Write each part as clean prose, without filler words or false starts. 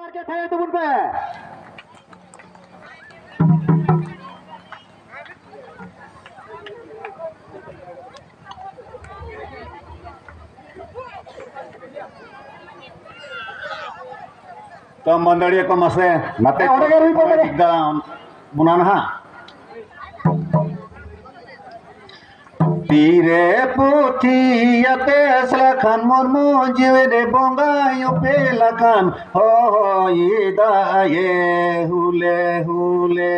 target saya itu pun pe. तो मंडळी को मसे नते दिग्दा मुनान हा तीरे पुथियाते सलखान मुर्मू जीवे बोंगायो पेलखान हो ये हुले हुले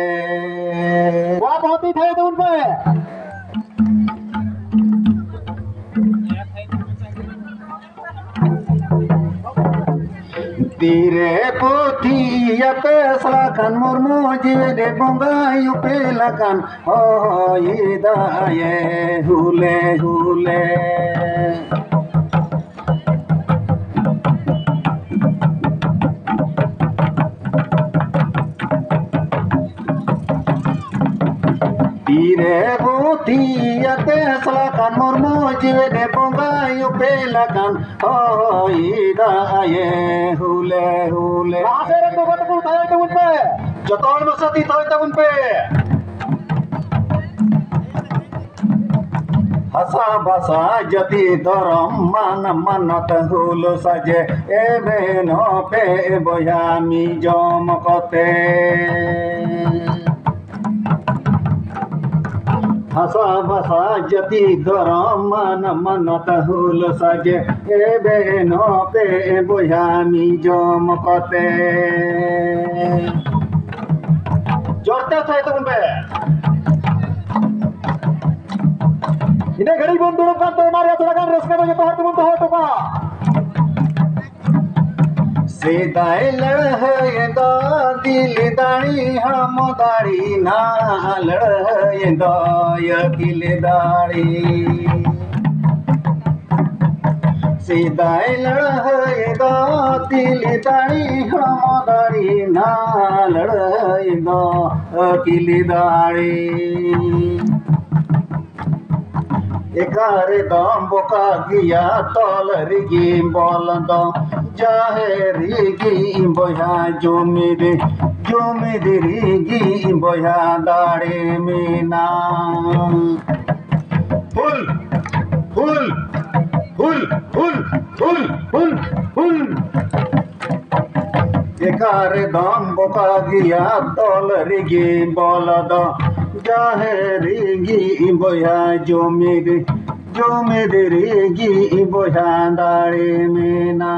Wah बहुत ही थे तो उन पे. तीरे पुथियाते सलखान मुर्मू जीवे बोंगायो पेलखान हो ये हुले हुले तीरे बुथियाते सलखान मुर्मू जीवे बोंगायो पेलखान हो ये हुले हुले Masih ada tuh betul saya itu pun pe. जतोन मसती तोय तबन पे हसा भसा जति धरम मान मनत हुल सजे एबे न पे बयामी जमकते हसा भसा जति धरम मान मनत हुल सजे एबे न पे बयामी जमकते जोरते थे तुम पे Ini gari pun turun kan tuh Maria tuh kan reskan aja tuh harus tuh pa. सीधाई लड़े दो दिल दाड़ी हम दाड़ी ना लड़े दो यकिल दाड़ी सीधाई लड़े दो दिल दाड़ी हम दाड़ी ना लड़े दो यकिल दाड़ी एकारे दम बोका गिया तल रिगी बोल दो जाहे रिगी बोया जुमिद रिगी बोया दाड़े मीना फुल फुल फुल फुल फुल फुल फुल एकारे दम बोका गिया तल रिगी बोल दो जाहे रिगी बोया जुमिद रिगी बोया दाड़े मीना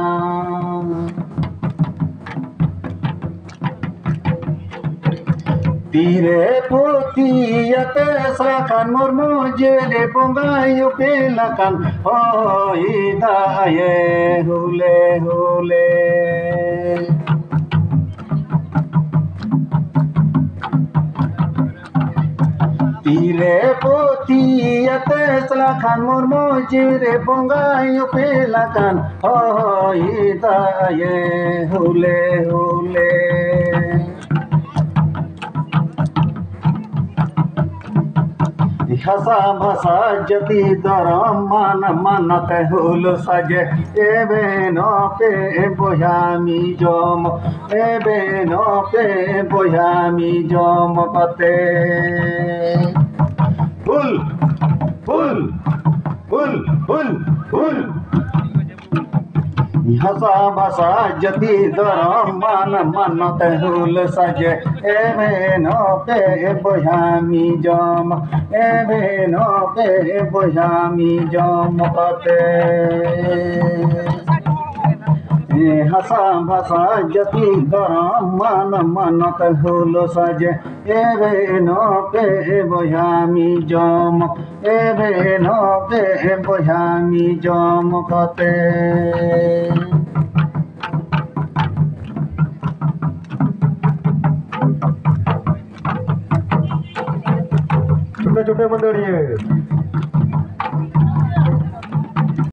तीरे पुथियाते सलखान मुर्मू जेले बोंगायो पेलखान हो ये हुले हुले तीरे पुथियाते सलखान मुर्मू जेले बोंगायो पेलखान हो ये हुले हुले हसा भसा जति दरम मान मनत हुल सजे एबे न पे बोयामी जम एबे न पे बोयामी जम कते फुल फुल फुल फुल फुल हसा भसा जति दरम मान मनत हुल सजे एबे न पे बोयामी जम एबे न पे बोयामी जम कते हसा भसा जति दरम मान मनत हुल सजे एबे न पे बोयामी जम एबे न पे बोयामी जम कते छोटे छोटे मंडळी